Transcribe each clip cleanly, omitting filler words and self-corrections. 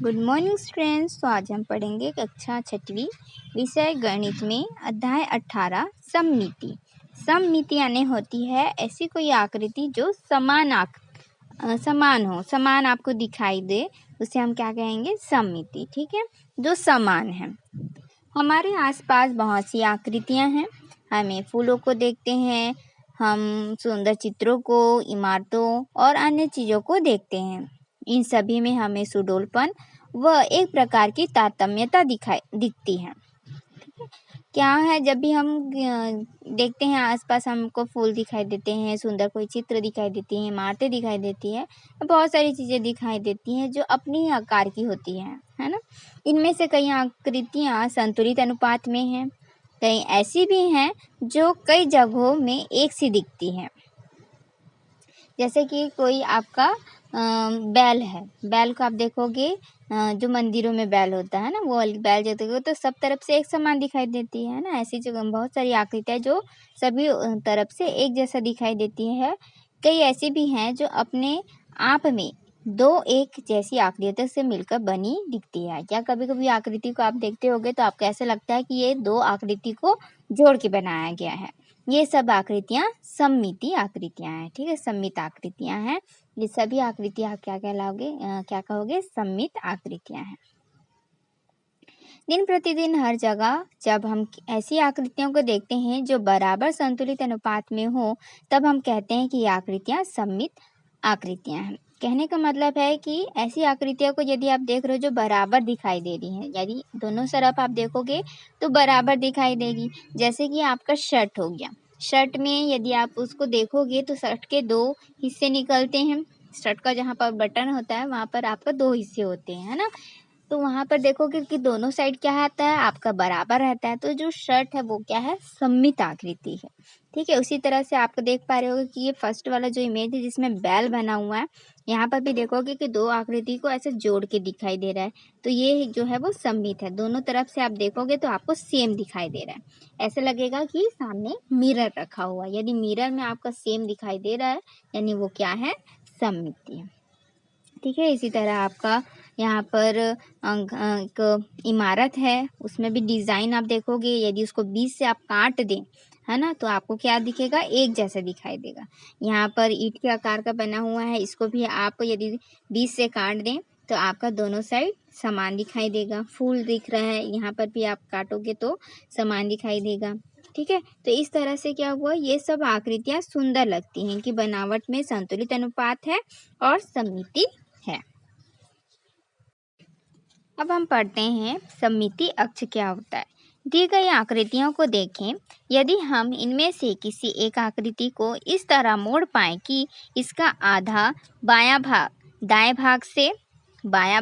Good morning students. तो आज हम पढ़ेंगे कक्षा छठवीं विषय गणित में अध्याय 18 सममिति। सममिति यानी होती है ऐसी कोई आकृति जो समान हो, समान आपको दिखाई दे, उसे हम क्या कहेंगे? सममिति। ठीक है, जो समान है। हमारे आसपास बहुत सी आकृतियां हैं। हमें फूलों को देखते हैं, हम सुंदर चित्रों को, इमारतों और अन्य चीज़ों को देखते हैं। इन सभी में हमें सुडौलपन व एक प्रकार की तारतम्यता दिखती है। क्या है, जब भी हम देखते हैं आसपास हमको फूल दिखाई देते हैं, सुंदर कोई चित्र दिखाई देती है, इमारतें दिखाई देती है, बहुत सारी चीज़ें दिखाई देती हैं जो अपनी आकार की होती है ना। इनमें से कई आकृतियाँ संतुलित अनुपात में हैं, कई ऐसी भी हैं जो कई जगहों में एक सी दिखती हैं। जैसे कि कोई आपका बैल है, बैल को आप देखोगे, जो मंदिरों में बैल होता है ना, वो बैल जो देखोगे तो सब तरफ से एक समान दिखाई देती है ना। ऐसी जगह बहुत सारी आकृतियाँ जो सभी तरफ से एक जैसा दिखाई देती है। कई ऐसी भी हैं जो अपने आप में दो एक जैसी आकृतियों से मिलकर बनी दिखती है। क्या कभी कभी आकृति को आप देखते होगे तो आपको ऐसा लगता है कि ये दो आकृति को जोड़ के बनाया गया है। ये सब आकृतियाँ सममिति आकृतियाँ हैं। ठीक है, सममित आकृतियाँ हैं। ये सभी आकृतियाँ आप क्या कहोगे? सममित आकृतियाँ हैं। दिन प्रतिदिन हर जगह जब हम ऐसी आकृतियों को देखते हैं जो बराबर संतुलित अनुपात में हो, तब हम कहते हैं कि ये आकृतियाँ सममित आकृतियाँ हैं। कहने का मतलब है कि ऐसी आकृतियों को यदि आप देख रहे हो जो बराबर दिखाई दे रही हैं, यदि दोनों तरफ आप देखोगे तो बराबर दिखाई देगी। जैसे कि आपका शर्ट हो गया, शर्ट में यदि आप उसको देखोगे तो शर्ट के दो हिस्से निकलते हैं। शर्ट का जहाँ पर बटन होता है वहाँ पर आपका दो हिस्से होते हैं, है ना। तो वहाँ पर देखोगे कि दोनों साइड क्या आता है, आपका बराबर रहता है। तो जो शर्ट है वो क्या है? सममित आकृति है। ठीक है, उसी तरह से आपको देख पा रहे होगे कि ये फर्स्ट वाला जो इमेज है जिसमें बैल बना हुआ है, यहाँ पर भी देखोगे कि दो आकृति को ऐसे जोड़ के दिखाई दे रहा है। तो ये जो है वो सममित है। दोनों तरफ से आप देखोगे तो आपको सेम दिखाई दे रहा है। ऐसा लगेगा कि सामने मिरर रखा हुआ है। यदि मिरर में आपका सेम दिखाई दे रहा है यानी वो क्या है? सममिति है। ठीक है, इसी तरह आपका यहाँ पर एक इमारत है, उसमें भी डिज़ाइन आप देखोगे, यदि उसको बीच से आप काट दें, है ना, तो आपको क्या दिखेगा? एक जैसा दिखाई देगा। यहाँ पर ईंट के आकार का बना हुआ है, इसको भी आप यदि बीच से काट दें तो आपका दोनों साइड समान दिखाई देगा। फूल दिख रहा है, यहाँ पर भी आप काटोगे तो समान दिखाई देगा। ठीक है, तो इस तरह से क्या हुआ, ये सब आकृतियाँ सुंदर लगती हैं कि बनावट में संतुलित अनुपात है और सममिति है। अब हम पढ़ते हैं सममिति अक्ष क्या होता है। दी गई आकृतियों को देखें। यदि हम इनमें से किसी एक आकृति को इस तरह मोड़ पाएं कि इसका आधा बायां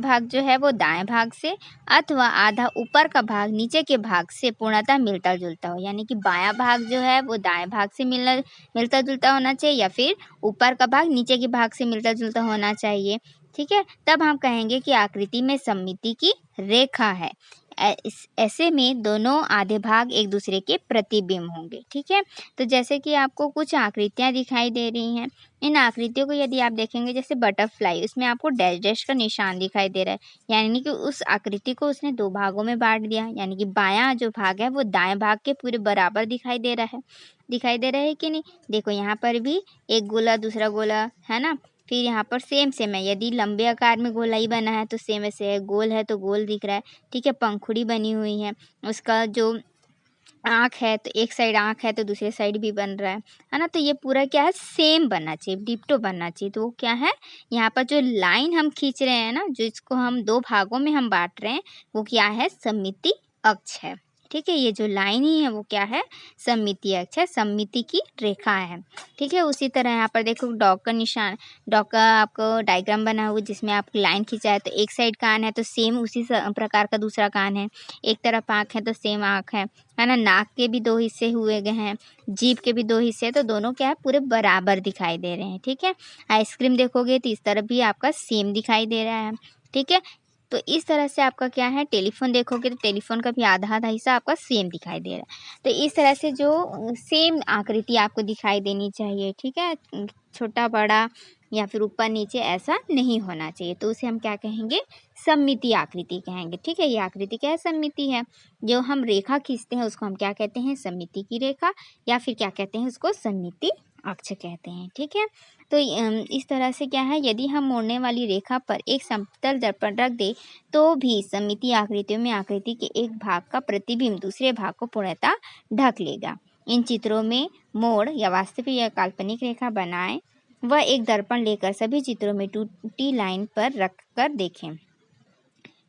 भाग जो है वो दाएं भाग से, अथवा आधा ऊपर का भाग नीचे के भाग से पूर्णतः मिलता जुलता हो, यानी कि बायां भाग जो है वो दाएं भाग से मिलता जुलता होना चाहिए, या फिर ऊपर का भाग नीचे के भाग से मिलता जुलता होना चाहिए। ठीक है, तब हम कहेंगे कि आकृति में सममिति की रेखा है। ऐसे में दोनों आधे भाग एक दूसरे के प्रतिबिंब होंगे। ठीक है, तो जैसे कि आपको कुछ आकृतियां दिखाई दे रही हैं, इन आकृतियों को यदि आप देखेंगे, जैसे बटरफ्लाई, उसमें आपको डैश डैश का निशान दिखाई दे रहा है, यानी कि उस आकृति को उसने दो भागों में बांट दिया, यानी कि बायां जो भाग है वो दाएं भाग के पूरे बराबर दिखाई दे रहा है कि नहीं। देखो यहाँ पर भी एक गोला दूसरा गोला है ना, फिर यहाँ पर सेम है। यदि लंबे आकार में गोलाई बना है तो सेम ऐसे है, गोल है तो गोल दिख रहा है। ठीक है, पंखुड़ी बनी हुई है, उसका जो आँख है तो एक साइड आँख है तो दूसरे साइड भी बन रहा है ना। तो ये पूरा क्या है? सेम बनना चाहिए, डिप्टो बनना चाहिए। तो वो क्या है, यहाँ पर जो लाइन हम खींच रहे हैं ना, जो इसको हम दो भागों में हम बांट रहे हैं, वो क्या है? सममिति अक्ष है। ठीक है, ये जो लाइन ही है वो क्या है? सममिति अक्ष है, सममिति की रेखा है। ठीक है, उसी तरह यहाँ पर देखो डॉग का निशान, डॉग का आपको डायग्राम बना हुआ जिसमें आप लाइन खींचा है, तो एक साइड कान है तो सेम उसी प्रकार का दूसरा कान है, एक तरफ आँख है तो सेम आँख है ना। नाक के भी दो हिस्से हुए गए हैं, जीभ के भी दो हिस्से हैं, तो दोनों क्या है? पूरे बराबर दिखाई दे रहे हैं। ठीक है, आइसक्रीम देखोगे तो इस तरफ भी आपका सेम दिखाई दे रहा है। ठीक है, तो इस तरह से आपका क्या है? टेलीफोन देखोगे तो टेलीफोन का भी आधा आधा हिस्सा आपका सेम दिखाई दे रहा है। तो इस तरह से जो सेम आकृति आपको दिखाई देनी चाहिए। ठीक है, छोटा बड़ा या फिर ऊपर नीचे ऐसा नहीं होना चाहिए, तो उसे हम क्या कहेंगे, सममितीय आकृति कहेंगे। ठीक है, ये आकृति क्या है, सममिति है। जो हम रेखा खींचते हैं उसको हम क्या कहते हैं, सममिति की रेखा, या फिर क्या कहते हैं उसको, सममिति अक्ष कहते हैं। ठीक है, तो इस तरह से क्या है, यदि हम मोड़ने वाली रेखा पर एक समतल दर्पण रख दे तो भी सममितीय आकृतियों में आकृति के एक भाग का प्रतिबिंब दूसरे भाग को पूर्णतः ढक लेगा। इन चित्रों में मोड़ या वास्तविक या काल्पनिक रेखा बनाएं व एक दर्पण लेकर सभी चित्रों में टूटी लाइन पर रख कर देखें।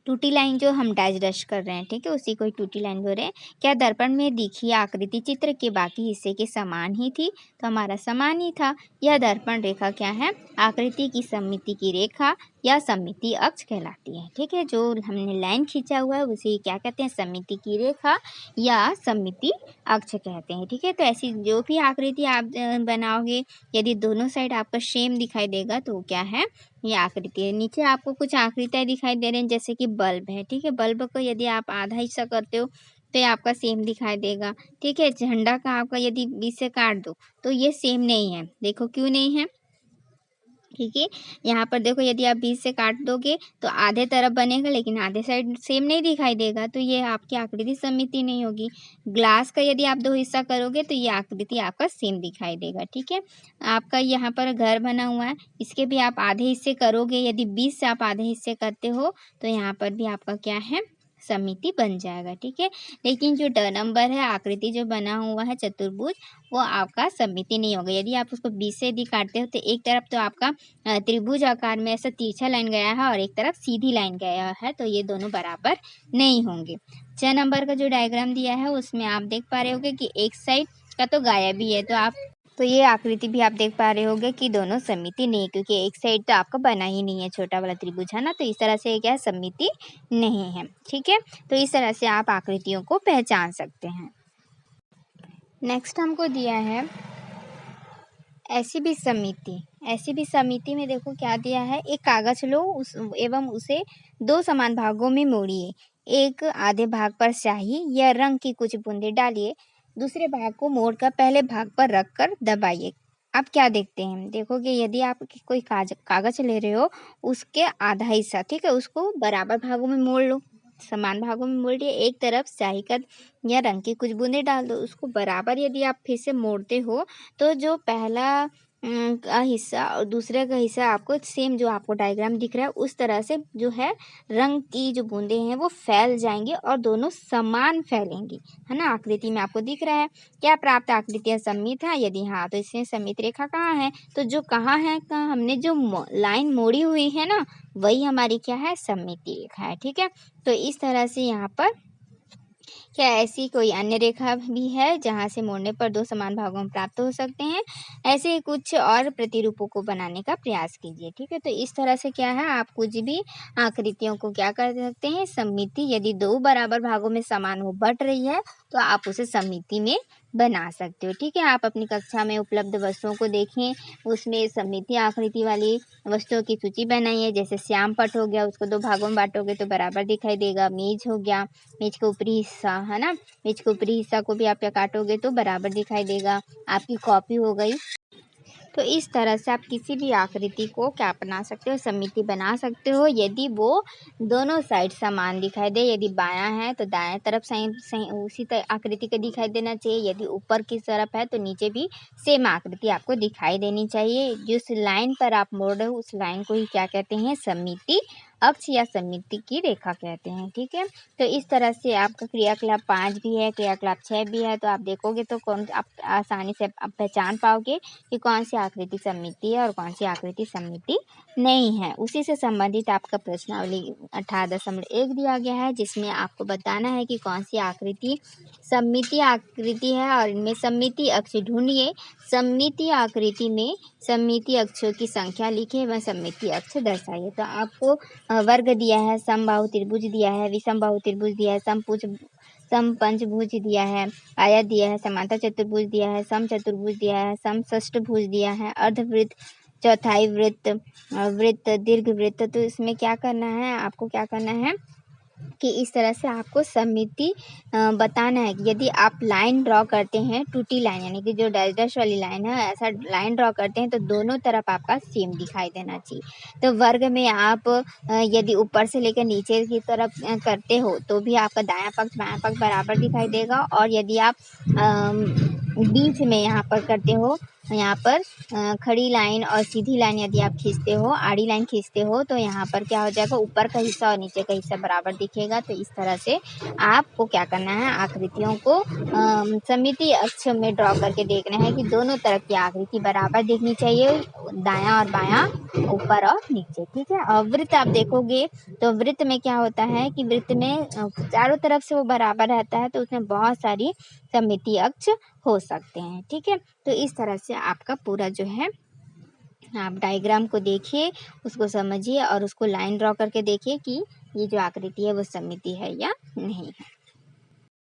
टूटी लाइन जो हम डैश कर रहे हैं, ठीक है, उसी को टूटी लाइन बोल रहे हैं। क्या दर्पण में दिखी आकृति चित्र के बाकी हिस्से के समान ही थी, तो हमारा समान ही था। यह दर्पण रेखा क्या है, आकृति की सममिति की रेखा या सममिति अक्ष कहलाती है। ठीक है, जो हमने लाइन खींचा हुआ है उसे क्या कहते हैं, सममिति की रेखा या सममिति अक्ष कहते हैं। ठीक है, तो ऐसी जो भी आकृति आप बनाओगे, यदि दोनों साइड आपका सेम दिखाई देगा तो क्या है, ये आकृति है। नीचे आपको कुछ आकृतियाँ दिखाई दे रही हैं, जैसे कि बल्ब है। ठीक है, बल्ब को यदि आप आधा हिस्सा करते हो तो ये आपका सेम दिखाई देगा। ठीक है, झंडा का आपका यदि बीच से काट दो तो ये सेम नहीं है। देखो क्यों नहीं है, ठीक है, यहाँ पर देखो यदि आप बीच से काट दोगे तो आधे तरफ बनेगा लेकिन आधे साइड सेम नहीं दिखाई देगा, तो ये आपकी आकृति सममिति नहीं होगी। ग्लास का यदि आप दो हिस्सा करोगे तो ये आकृति आपका सेम दिखाई देगा। ठीक है, आपका यहाँ पर घर बना हुआ है, इसके भी आप आधे हिस्से करोगे, यदि बीच से आप आधे हिस्से करते हो तो यहाँ पर भी आपका क्या है, सममिति बन जाएगा। ठीक है, लेकिन जो नंबर है, आकृति जो बना हुआ है चतुर्भुज, वो आपका सममिति नहीं होगा। यदि आप उसको बीच से यदि काटते हो तो एक तरफ तो आपका त्रिभुज आकार में ऐसा तिरछा लाइन गया है और एक तरफ सीधी लाइन गया है, तो ये दोनों बराबर नहीं होंगे। 6 नंबर का जो डायग्राम दिया है उसमें आप देख पा रहे होगे कि एक साइड का तो गायब ही है, तो ये आकृति भी आप देख पा रहे होगे कि दोनों सममिति नहीं है, क्योंकि एक साइड तो आपका बना ही नहीं है, छोटा वाला त्रिभुज है ना, तो इस तरह से क्या है, सममिति नहीं है। ठीक है, तो इस तरह से आप आकृतियों को पहचान सकते हैं। नेक्स्ट हमको दिया है ऐसी भी समिति में देखो क्या दिया है, एक कागज लो एवं उसे 2 समान भागों में मोड़िए। एक आधे भाग पर स्याही या रंग की कुछ बूंदे डालिए, दूसरे भाग को मोड़कर पहले भाग पर रखकर दबाइए। अब क्या देखते हैं, देखोगे यदि आप कोई कागज ले रहे हो, उसके आधा हिस्सा, ठीक है, उसको बराबर भागों में मोड़ लो, समान भागों में मोड़ लिए। एक तरफ स्याही का या रंग की कुछ बूंदे डाल दो, उसको बराबर यदि आप फिर से मोड़ते हो तो जो पहला का हिस्सा और दूसरे का हिस्सा आपको सेम, जो आपको डायग्राम दिख रहा है उस तरह से जो है रंग की जो बूंदे हैं वो फैल जाएंगे और दोनों समान फैलेंगी, है ना। आकृति में आपको दिख रहा है। क्या प्राप्त आकृतियाँ सममित है, यदि हाँ तो इसमें सममित रेखा कहाँ है, तो जो कहाँ है, कहाँ हमने जो लाइन मोड़ी हुई है ना, वही हमारी क्या है, सममिति रेखा है। ठीक है, तो इस तरह से यहाँ पर क्या ऐसी कोई अन्य रेखा भी है जहाँ से मोड़ने पर 2 समान भागों में प्राप्त हो सकते हैं, ऐसे कुछ और प्रतिरूपों को बनाने का प्रयास कीजिए। ठीक है, तो इस तरह से क्या है, आप कुछ भी आकृतियों को क्या कर सकते हैं, सममिति, यदि 2 बराबर भागों में समान वो बट रही है तो आप उसे सममिति में बना सकते हो। ठीक है, आप अपनी कक्षा में उपलब्ध वस्तुओं को देखें, उसमें सममिति आकृति वाली वस्तुओं की सूची बनाइए। जैसे श्याम पट हो गया, उसको 2 भागों में बांटोगे तो बराबर दिखाई देगा। मेज हो गया, मेज का ऊपरी हिस्सा, है ना, मेज के ऊपरी हिस्सा को भी आप क्या काटोगे तो बराबर दिखाई देगा। आपकी कॉपी हो गई, तो इस तरह से आप किसी भी आकृति को क्या बना सकते हो, सममिति बना सकते हो, यदि वो दोनों साइड समान दिखाई दे। यदि बायां है तो दाएं तरफ सही उसी आकृति का दिखाई देना चाहिए, यदि ऊपर की तरफ है तो नीचे भी सेम आकृति आपको दिखाई देनी चाहिए। जिस लाइन पर आप मोड़ रहे हो उस लाइन को ही क्या कहते हैं, सममिति अक्ष या सममिति की रेखा कहते हैं। ठीक है, तो इस तरह से आपका क्रियाकलाप 5 भी है, क्रियाकलाप 6 भी है, तो आप देखोगे तो कौन आप आसानी से आप पहचान पाओगे कि कौन सी आकृति सममिति है और कौन सी आकृति सममिति नहीं है। उसी से संबंधित आपका प्रश्नावली 18.1 दिया गया है, जिसमें आपको बताना है कि कौन सी आकृति सममिति आकृति है और इनमें सममिति अक्ष ढूंढिए। सममिति आकृति में सममिति अक्षों की संख्या लिखे व सममिति अक्ष दर्शाइए। तो आपको वर्ग दिया है, समबाहु त्रिभुज दिया है, विषमबाहु त्रिभुज दिया है, समपंचभुज दिया है, आयत दिया है, समांतर चतुर्भुज दिया है, समचतुर्भुज दिया है, समषष्ठभुज दिया है, अर्धवृत्त, चौथाई वृत्त, वृत्त, दीर्घ वृत्त। तो इसमें क्या करना है, आपको क्या करना है, कि इस तरह से आपको सममिति बताना है कि यदि आप लाइन ड्रॉ करते हैं, टूटी लाइन यानी कि जो डैश डैश वाली लाइन है, ऐसा लाइन ड्रॉ करते हैं तो दोनों तरफ आपका सेम दिखाई देना चाहिए। तो वर्ग में आप यदि ऊपर से लेकर नीचे की तरफ करते हो तो भी आपका दायां पक्ष बायां पक्ष बराबर दिखाई देगा, और यदि आप बीच में यहाँ पर करते हो, यहाँ पर खड़ी लाइन और सीधी लाइन यदि आप खींचते हो, आड़ी लाइन खींचते हो, तो यहाँ पर क्या हो जाएगा, ऊपर का हिस्सा और नीचे का हिस्सा बराबर दिखेगा। तो इस तरह से आपको क्या करना है, आकृतियों को सममितीय अक्ष में ड्रॉ करके देखना है कि दोनों तरफ की आकृति बराबर दिखनी चाहिए, दायां और बायां, ऊपर और नीचे। ठीक है। और वृत्त आप देखोगे तो वृत्त में क्या होता है कि वृत्त में चारों तरफ से वो बराबर रहता है, तो उसमें बहुत सारी सममितीय अक्ष हो सकते हैं। ठीक है। तो इस तरह से आपका पूरा जो है, आप डायग्राम को देखिए, उसको समझिए और उसको लाइन ड्रॉ करके देखिए कि ये जो आकृति है वो सममिति है या नहीं है।